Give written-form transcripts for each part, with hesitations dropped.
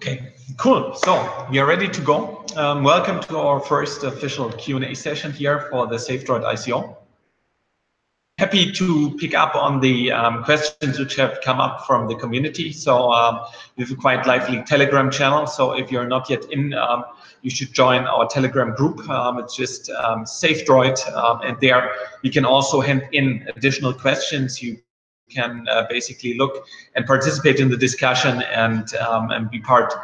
Okay, cool. So we are ready to go. Welcome to our first official Q&A session here for the savedroid ICO. Happy to pick up on the questions which have come up from the community. So we have a quite lively Telegram channel. So if you're not yet in, you should join our Telegram group. It's just savedroid, and there you can also hand in additional questions. You can basically look and participate in the discussion and be part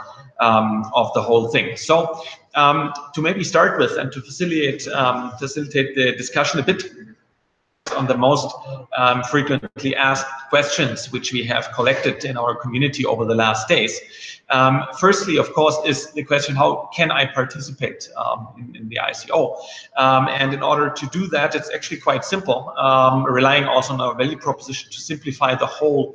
of the whole thing. So to maybe start with and to facilitate the discussion a bit on the most frequently asked questions which we have collected in our community over the last days. Firstly, of course, is the question, how can I participate in the ICO? And in order to do that, it's actually quite simple, relying also on our value proposition to simplify the whole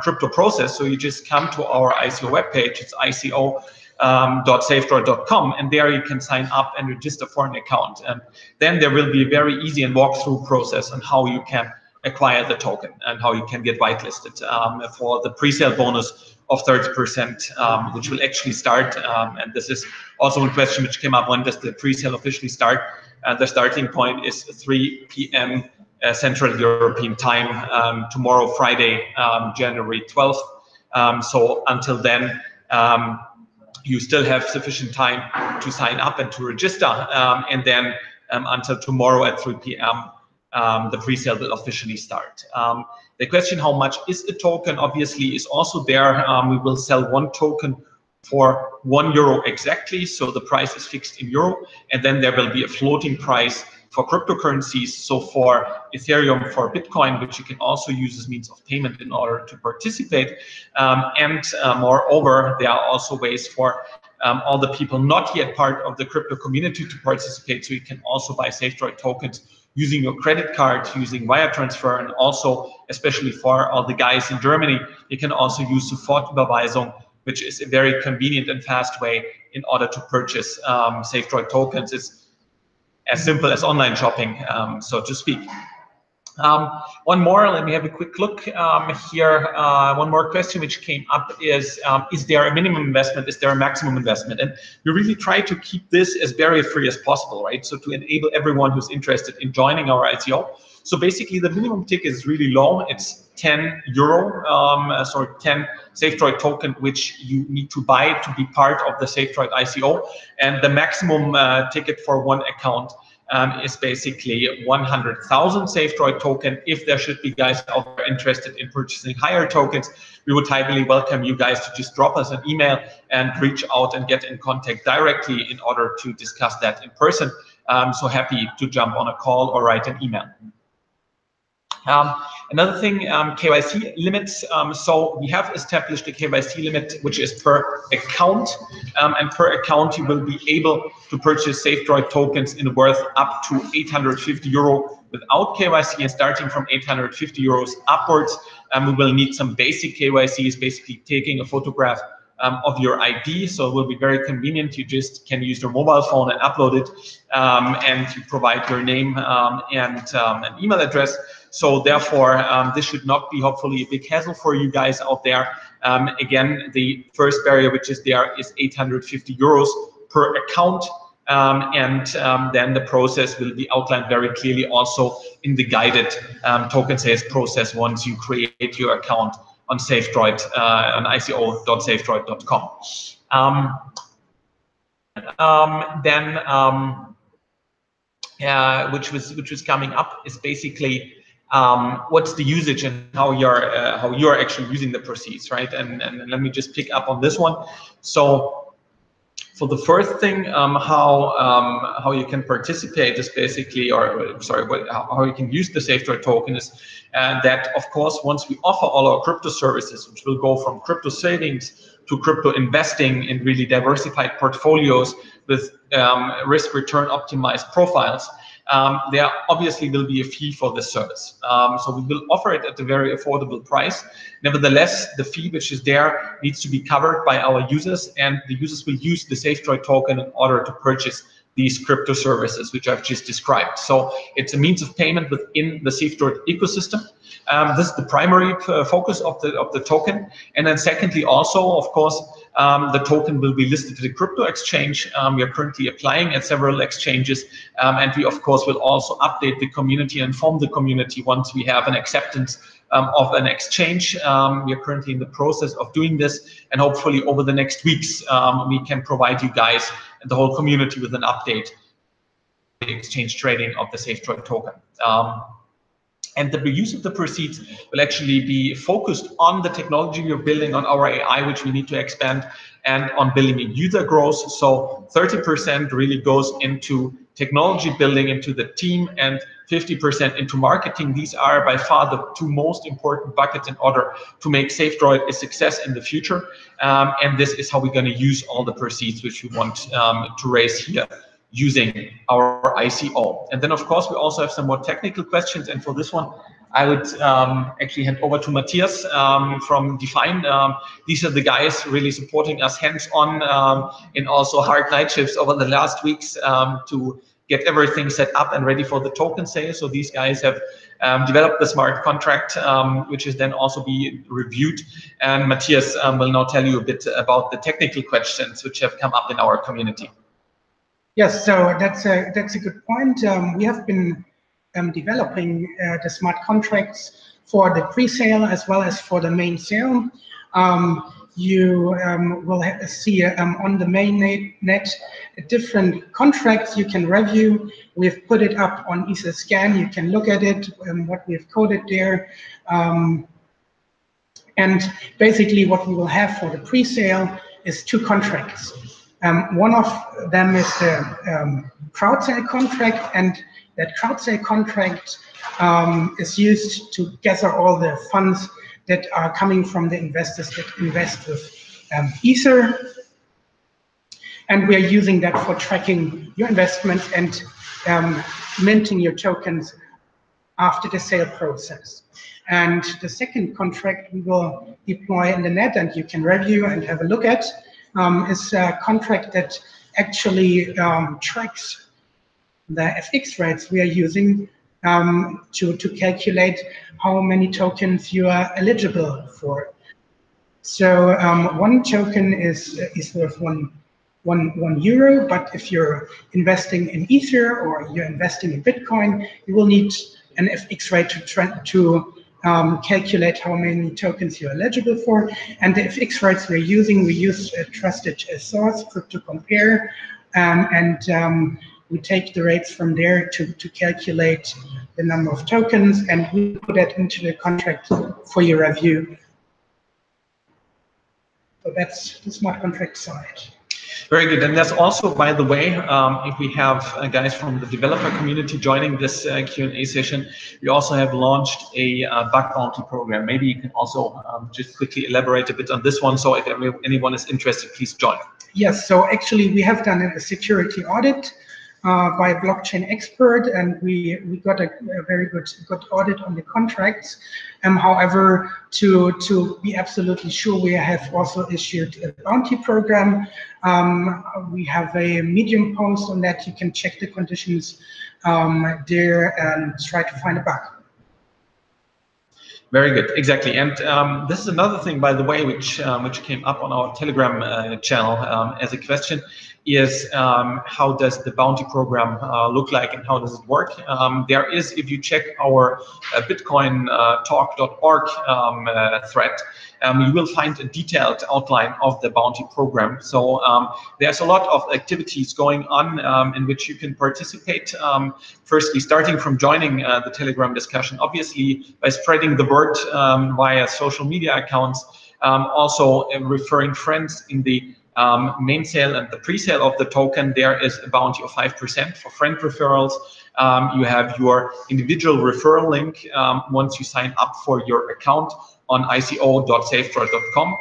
crypto process. So you just come to our ICO webpage, it's ICO.savedroid.com, and there you can sign up and register for an account. And then there will be a very easy and walkthrough process on how you can acquire the token and how you can get whitelisted for the pre-sale bonus of 30%, which will actually start. And this is also a question which came up: when does the pre-sale officially start? The starting point is 3 p.m. Central European time tomorrow, Friday, January 12th. So until then, you still have sufficient time to sign up and to register, and then until tomorrow at 3 p.m. The pre-sale will officially start. The question, how much is a token, obviously is also there. We will sell one token for €1 exactly, so the price is fixed in euro, and then there will be a floating price for cryptocurrencies. So for Ethereum, for Bitcoin, which you can also use as means of payment in order to participate. And moreover, there are also ways for all the people not yet part of the crypto community to participate. So you can also buy savedroid tokens using your credit card, using wire transfer, and also, especially for all the guys in Germany, you can also use Sofortüberweisung, which is a very convenient and fast way in order to purchase savedroid tokens. It's as simple as online shopping, so to speak. One more, let me have a quick look here. One more question which came up is there a minimum investment? Is there a maximum investment? And we really try to keep this as barrier-free as possible, right? So to enable everyone who's interested in joining our ICO. So basically the minimum ticket is really low. It's 10 euro, 10 savedroid token, which you need to buy to be part of the savedroid ICO. And the maximum ticket for one account is basically 100,000 savedroid token. If there should be guys out there interested in purchasing higher tokens, we would highly welcome you guys to just drop us an email and reach out and get in contact directly in order to discuss that in person. So happy to jump on a call or write an email. Another thing, KYC limits. So we have established a KYC limit, which is per account, and per account you will be able to purchase savedroid tokens in worth up to 850 euro without KYC, and starting from 850 euros upwards. We will need some basic KYCs, basically taking a photograph of your ID, so it will be very convenient. You just can use your mobile phone and upload it, and you provide your name and an email address. So therefore, this should not be hopefully a big hassle for you guys out there. Again, the first barrier which is there is 850 euros per account, and then the process will be outlined very clearly also in the guided token sales process once you create your account on savedroid, on ICO.savedroid.com. Which was coming up is basically what's the usage and how you're actually using the proceeds, right? And let me just pick up on this one. So for the first thing, how you can participate is basically, how you can use the savedroid token is that, of course, once we offer all our crypto services, which will go from crypto savings to crypto investing in really diversified portfolios with risk return optimized profiles, there obviously will be a fee for this service. So we will offer it at a very affordable price. Nevertheless, the fee which is there needs to be covered by our users, and the users will use the savedroid token in order to purchase these crypto services, which I've just described. So it's a means of payment within the savedroid ecosystem. This is the primary focus of the token. And then secondly, also, of course, the token will be listed at a crypto exchange. We are currently applying at several exchanges, and we of course will also update the community and inform the community once we have an acceptance of an exchange. We are currently in the process of doing this, and hopefully over the next weeks we can provide you guys and the whole community with an update on the exchange trading of the savedroid token. And the use of the proceeds will actually be focused on the technology we're building, on our AI, which we need to expand, and on building a user growth. So 30% really goes into technology building, into the team, and 50% into marketing. These are by far the two most important buckets in order to make savedroid a success in the future. And this is how we're going to use all the proceeds which we want to raise here, using our ICO. And then of course we also have some more technical questions, and for this one I would actually hand over to Matthias from Define. These are the guys really supporting us hands-on in also hard night shifts over the last weeks to get everything set up and ready for the token sale. So these guys have developed the smart contract, which is then also be reviewed. And Matthias will now tell you a bit about the technical questions which have come up in our community. Yes, so that's a good point. We have been developing the smart contracts for the pre-sale as well as for the main sale. You will see on the main net different contracts you can review. We've put it up on EtherScan. You can look at it, what we've coded there. And basically what we will have for the pre-sale is two contracts. One of them is the crowd sale contract, and that crowd sale contract is used to gather all the funds that are coming from the investors that invest with Ether. And we are using that for tracking your investments and minting your tokens after the sale process. And the second contract we will deploy in the net, and you can review and have a look at, is a contract that actually tracks the FX rates we are using to calculate how many tokens you are eligible for. So one token is worth one euro, but if you're investing in Ether or you're investing in Bitcoin, you will need an FX rate to calculate how many tokens you're eligible for. And the FX rates we use a trusted source, Crypto Compare, and we take the rates from there to calculate the number of tokens, and we put that into the contract for your review. So that's the smart contract side. Very good. And there's also, by the way, if we have guys from the developer community joining this Q&A session, we also have launched a bug bounty program. Maybe you can also just quickly elaborate a bit on this one. So if anyone is interested, please join. Yes, so actually we have done a security audit by a blockchain expert, and we got a very good audit on the contracts. However, to be absolutely sure, we have also issued a bounty program. We have a Medium post on that. You can check the conditions there and try to find a bug. Very good, exactly. And this is another thing, by the way, which came up on our Telegram channel as a question, is how does the bounty program look like and how does it work? There is, if you check our bitcointalk.org thread, you will find a detailed outline of the bounty program. So there's a lot of activities going on in which you can participate. Firstly, starting from joining the Telegram discussion, obviously by spreading the word via social media accounts, also referring friends in the main sale and the pre-sale of the token. There is a bounty of 5% for friend referrals. You have your individual referral link once you sign up for your account on ico.savedroid.com,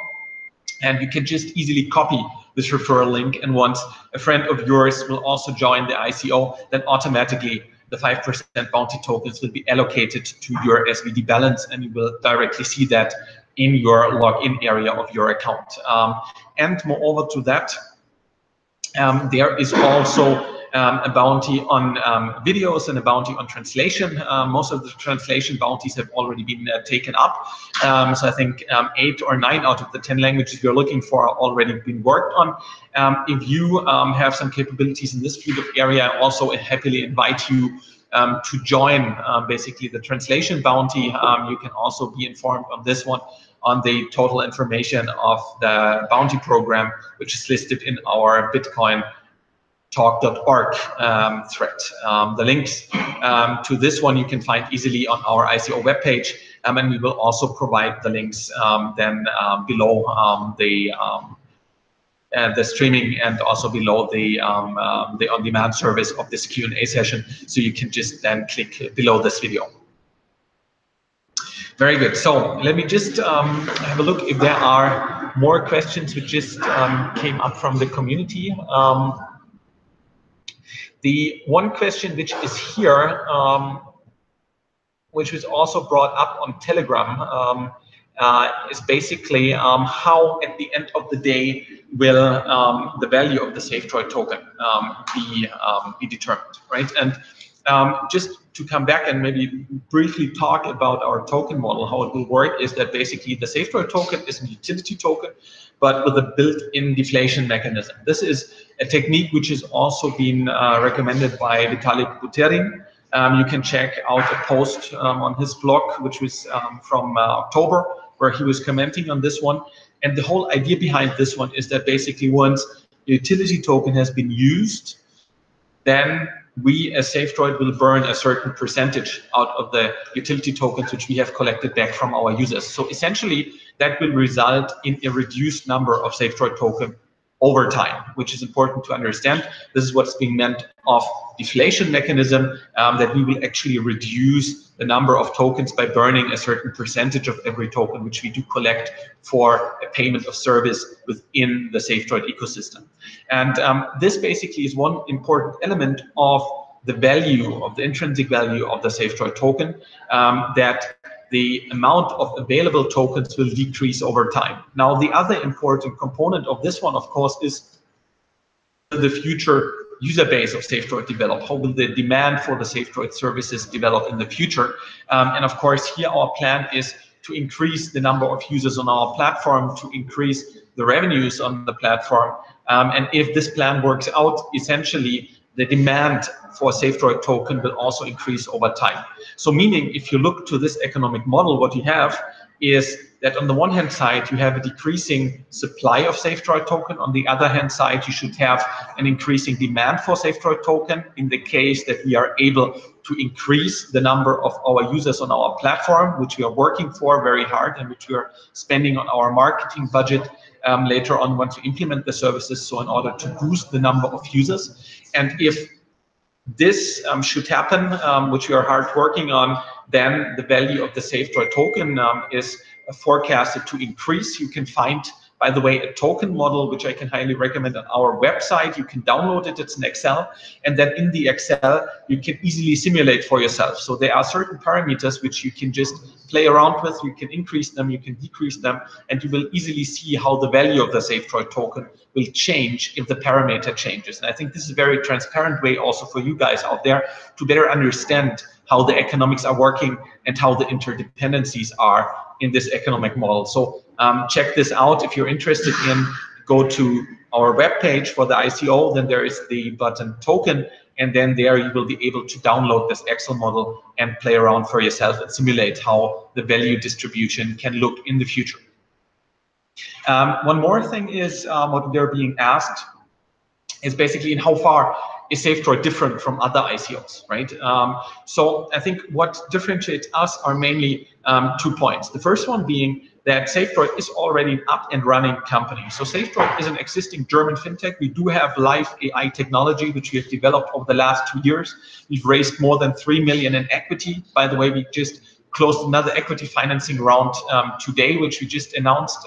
and you can just easily copy this referral link, and once a friend of yours will also join the ICO, then automatically the 5% bounty tokens will be allocated to your SVD balance, and you will directly see that in your login area of your account. And moreover to that, there is also a bounty on videos and a bounty on translation. Most of the translation bounties have already been taken up. So I think 8 or 9 out of the 10 languages we're looking for are already been worked on. If you have some capabilities in this field of area, I also happily invite you to join basically the translation bounty. You can also be informed on this one on the total information of the bounty program, which is listed in our Bitcoin talk.org thread. The links to this one you can find easily on our ICO webpage, and we will also provide the links then below the streaming and also below the on-demand service of this Q&A session, so you can just then click below this video. Very good. So let me just have a look if there are more questions which just came up from the community. The one question which is here, which was also brought up on Telegram, is basically how at the end of the day will the value of the savedroid token be determined, right? And just to come back and maybe briefly talk about our token model, how it will work is that basically the savedroid token is a utility token, but with a built-in deflation mechanism. This is a technique which has also been recommended by Vitalik Buterin. You can check out a post on his blog, which was from October, where he was commenting on this one. And the whole idea behind this one is that basically once the utility token has been used, then we as savedroid will burn a certain percentage out of the utility tokens which we have collected back from our users. So essentially that will result in a reduced number of savedroid token over time, which is important to understand. This is what's being meant of deflation mechanism, that we will actually reduce the number of tokens by burning a certain percentage of every token which we do collect for a payment of service within the savedroid ecosystem. And this basically is one important element of the value, of the intrinsic value of the savedroid token, that the amount of available tokens will decrease over time. Now, the other important component of this one, of course, is the future user base of savedroid develop. How will the demand for the savedroid services develop in the future? And of course, here our plan is to increase the number of users on our platform, to increase the revenues on the platform. And if this plan works out, essentially, the demand for savedroid token will also increase over time. So meaning, if you look to this economic model, what you have is that on the one hand side, you have a decreasing supply of savedroid token. On the other hand side, you should have an increasing demand for savedroid token in the case that we are able to increase the number of our users on our platform, which we are working for very hard and which we are spending on our marketing budget later on once we implement the services, so in order to boost the number of users. And if this should happen, which we are hard working on, then the value of the savedroid token is forecasted to increase. You can find, by the way, a token model, which I can highly recommend on our website. You can download it, it's an Excel, and then in the Excel, you can easily simulate for yourself. So there are certain parameters which you can just play around with. You can increase them, you can decrease them, and you will easily see how the value of the savedroid token will change if the parameter changes. And I think this is a very transparent way also for you guys out there to better understand how the economics are working and how the interdependencies are in this economic model. So check this out if you're interested in. Go to our webpage for the ICO, then there is the button token, and then there you will be able to download this Excel model and play around for yourself and simulate how the value distribution can look in the future. One more thing is what they're being asked is basically in how far is savedroid different from other ICOs, right? So I think what differentiates us are mainly 2 points. The first one being that savedroid is already an up and running company. So savedroid is an existing German fintech. We do have live AI technology, which we have developed over the last 2 years. We've raised more than 3 million in equity. By the way, we just closed another equity financing round today, which we just announced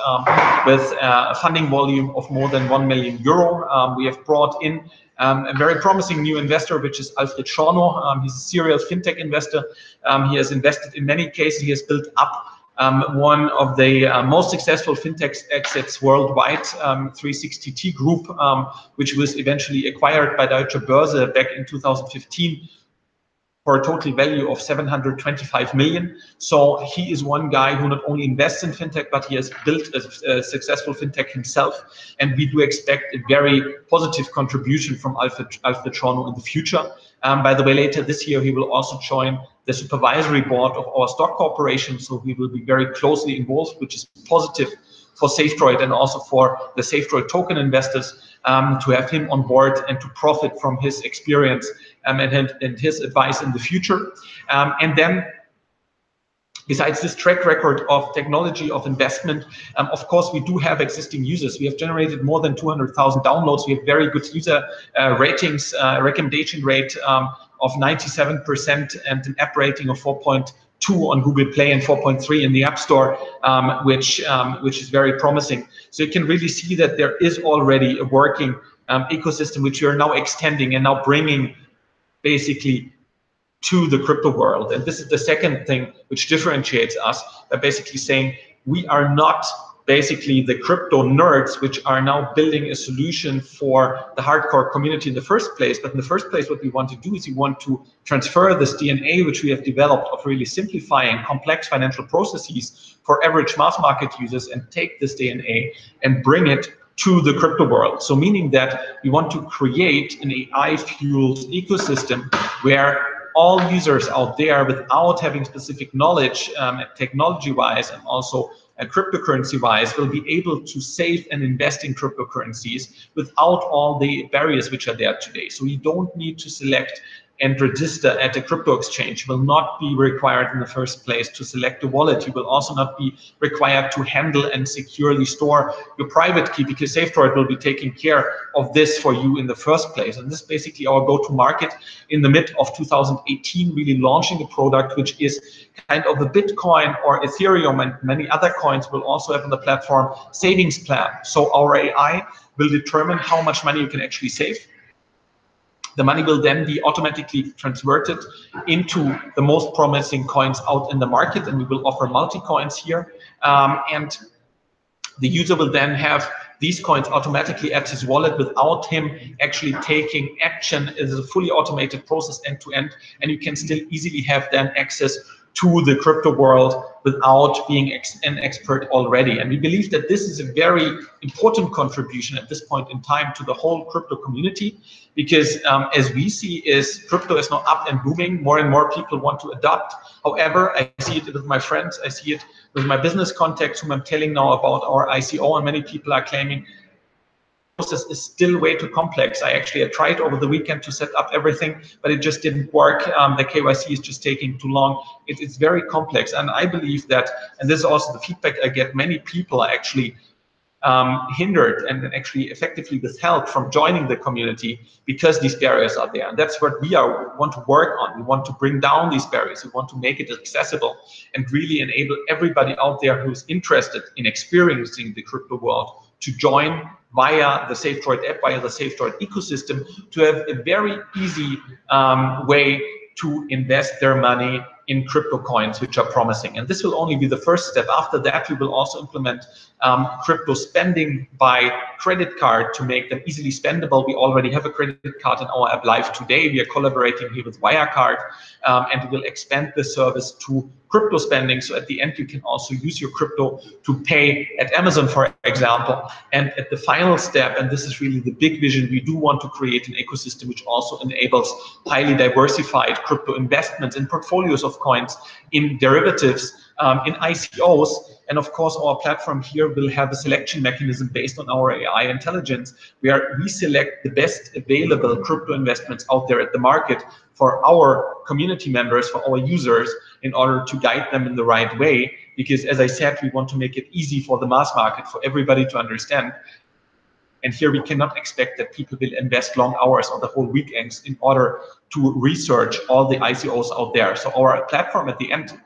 with a funding volume of more than 1 million euro. We have brought in a very promising new investor, which is Alfred Schorno. He's a serial fintech investor. He has invested in many cases. He has built up one of the most successful fintech exits worldwide, 360T Group, which was eventually acquired by Deutsche Börse back in 2015 for a total value of 725 million. So he is one guy who not only invests in fintech, but he has built a successful fintech himself. And we do expect a very positive contribution from Alfred Schorno in the future. By the way, later this year, he will also join the supervisory board of our stock corporation. So he will be very closely involved, which is positive for savedroid and also for the savedroid token investors, to have him on board and to profit from his experience and his advice in the future. And then, besides this track record of technology, of investment, of course, we do have existing users. We have generated more than 200,000 downloads. We have very good user ratings, recommendation rate of 97% and an app rating of 4.2 on Google Play and 4.3 in the App Store, which is very promising. So you can really see that there is already a working ecosystem, which we are now extending and now bringing basically to the crypto world. And this is the second thing which differentiates us, by basically saying we are not basically the crypto nerds which are now building a solution for the hardcore community in the first place. But in the first place, what we want to do is we want to transfer this DNA which we have developed of really simplifying complex financial processes for average mass market users, and take this DNA and bring it to the crypto world. So meaning that we want to create an AI-fueled ecosystem where all users out there, without having specific knowledge technology-wise and also cryptocurrency-wise, will be able to save and invest in cryptocurrencies without all the barriers which are there today. So you don't need to select and register at a crypto exchange. You will not be required in the first place to select a wallet. You will also not be required to handle and securely store your private key, because savedroid will be taking care of this for you in the first place. And this is basically our go-to-market in the mid of 2018, really launching a product which is kind of a Bitcoin or Ethereum and many other coins will also have on the platform savings plan. So our AI will determine how much money you can actually save. The money will then be automatically converted into the most promising coins out in the market, and we will offer multi-coins here. And the user will then have these coins automatically at his wallet without him actually taking action. It is a fully automated process end-to-end, and you can still easily have then access to the crypto world without being an expert already. And we believe that this is a very important contribution at this point in time to the whole crypto community, because as we see is crypto is now up and booming. More and more people want to adopt. However, I see it with my friends, I see it with my business contacts whom I'm telling now about our ICO, and many people are claiming process is still way too complex. I tried over the weekend to set up everything, but it just didn't work. The KYC is just taking too long. It's very complex, and I believe that, and this is also the feedback I get, many people are actually hindered and actually effectively withheld from joining the community because these barriers are there. And that's what we want to work on. We want to bring down these barriers. We want to make it accessible and really enable everybody out there who's interested in experiencing the crypto world to join via the savedroid app, via the savedroid ecosystem, to have a very easy way to invest their money in crypto coins, which are promising. And this will only be the first step. After that, we will also implement crypto spending by credit card to make them easily spendable. We already have a credit card in our app live today. We are collaborating here with Wirecard, and we will expand the service to crypto spending. So at the end, you can also use your crypto to pay at Amazon, for example. And at the final step, and this is really the big vision, we do want to create an ecosystem which also enables highly diversified crypto investments in portfolios of coins, in derivatives, in ICOs. And of course, our platform here will have a selection mechanism based on our AI intelligence, where we select the best available crypto investments out there at the market for our community members, for our users, in order to guide them in the right way. Because as I said, we want to make it easy for the mass market, for everybody to understand. And here we cannot expect that people will invest long hours or the whole weekends in order to research all the ICOs out there. So our platform at the end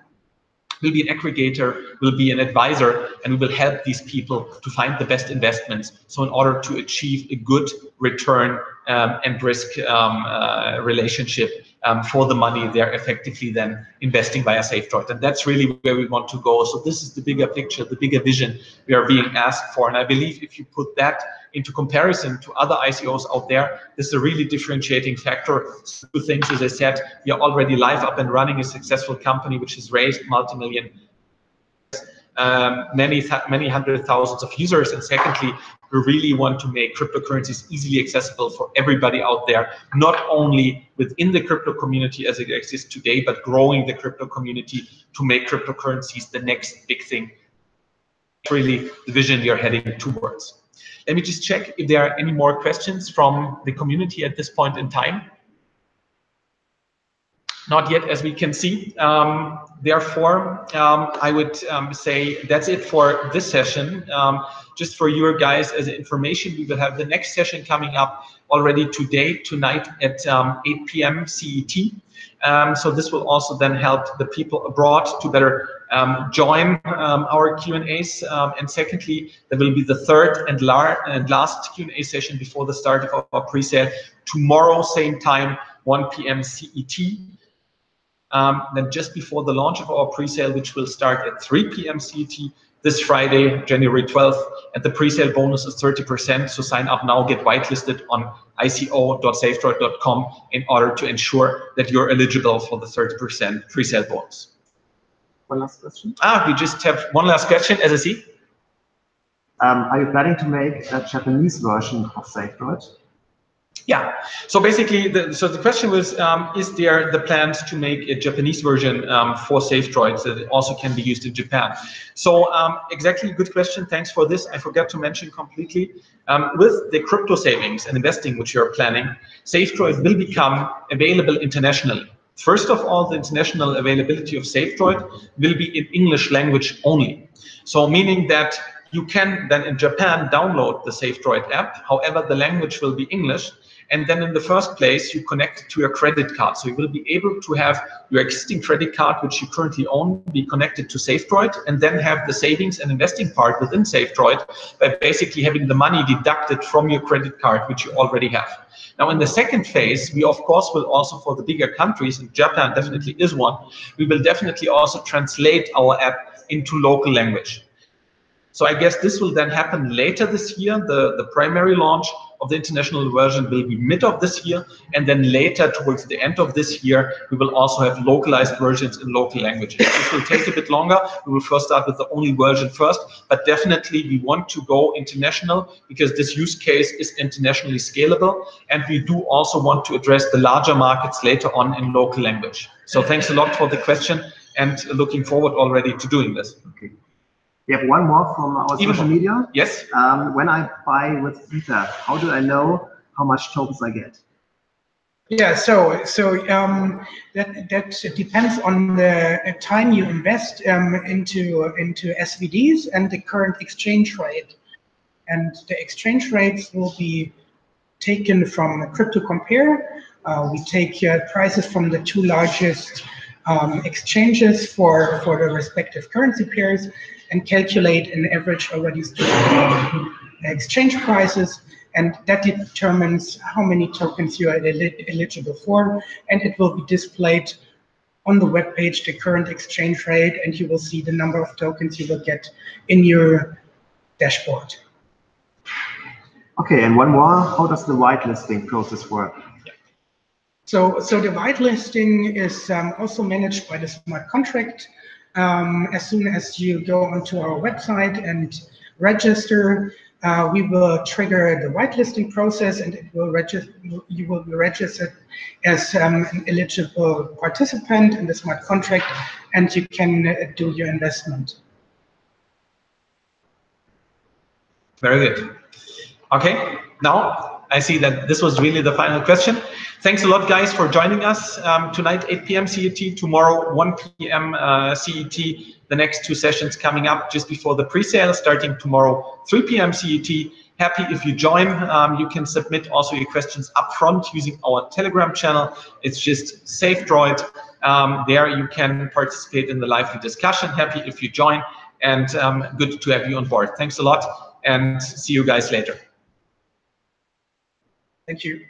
will be an aggregator, will be an advisor, and we will help these people to find the best investments. So in order to achieve a good return and risk relationship for the money they're effectively then investing via savedroid. And that's really where we want to go. So this is the bigger picture, the bigger vision we are being asked for. And I believe if you put that into comparison to other ICOs out there, this is a really differentiating factor. Two things, as I said, we are already live, up and running, a successful company which has raised multi-million, many hundred thousands of users. And secondly, we really want to make cryptocurrencies easily accessible for everybody out there, not only within the crypto community as it exists today, but growing the crypto community to make cryptocurrencies the next big thing. Really the vision we are heading towards. Let me just check if there are any more questions from the community at this point in time. Not yet, as we can see. Therefore, I would say that's it for this session. Just for you guys as information, we will have the next session coming up already tonight at 8 p.m. CET. So this will also then help the people abroad to better join our Q&As. And secondly, there will be the third and last Q&A session before the start of our pre-sale tomorrow, same time, 1 p.m. CET. Then just before the launch of our pre-sale, which will start at 3 p.m. CET this Friday, January 12th, and the pre-sale bonus is 30%. So sign up now, get whitelisted on ico.savedroid.com in order to ensure that you're eligible for the 30% pre-sale bonus. One last question. We just have one last question, as I see. Are you planning to make a Japanese version of savedroid? Yeah, so basically, the question was, is there the plans to make a Japanese version for savedroid so that it also can be used in Japan? So exactly, good question, thanks for this. I forgot to mention completely, with the crypto savings and investing which you're planning, savedroid will become available internationally. First of all, the international availability of savedroid will be in English language only. So meaning that you can then in Japan download the savedroid app, however, the language will be English. And then in the first place, you connect it to your credit card. So you will be able to have your existing credit card, which you currently own, be connected to savedroid, and then have the savings and investing part within savedroid by basically having the money deducted from your credit card, which you already have. Now, in the second phase, we of course will also, for the bigger countries, and Japan definitely is one, we will definitely also translate our app into local language. So I guess this will then happen later this year. The primary launch of the international version will be mid of this year, and then later towards the end of this year, we will also have localized versions in local languages. This will take a bit longer. We will first start with the only version first, but definitely we want to go international because this use case is internationally scalable, and we do also want to address the larger markets later on in local language. So thanks a lot for the question, and looking forward already to doing this. Okay. We have one more from our social media. Yes. When I buy with Ether, how do I know how much tokens I get? Yeah, so that depends on the time you invest into SVDs and the current exchange rate. And the exchange rates will be taken from Crypto Compare. We take prices from the two largest exchanges for the respective currency pairs and calculate an average already exchange prices, and that determines how many tokens you are eligible for, and it will be displayed on the web page, the current exchange rate, and you will see the number of tokens you will get in your dashboard. Okay, and one more, how does the whitelisting process work? So the whitelisting is also managed by the smart contract. As soon as you go onto our website and register, we will trigger the whitelisting process, and it will you will be registered as an eligible participant in the smart contract, and you can do your investment. Very good. Okay, now I see that this was really the final question. Thanks a lot, guys, for joining us tonight, 8 p.m. CET, tomorrow, 1 p.m. CET. The next two sessions coming up just before the pre-sale, starting tomorrow, 3 p.m. CET. Happy if you join. You can submit also your questions up front using our Telegram channel. It's just savedroid. There you can participate in the lively discussion. Happy if you join, and good to have you on board. Thanks a lot, and see you guys later. Thank you.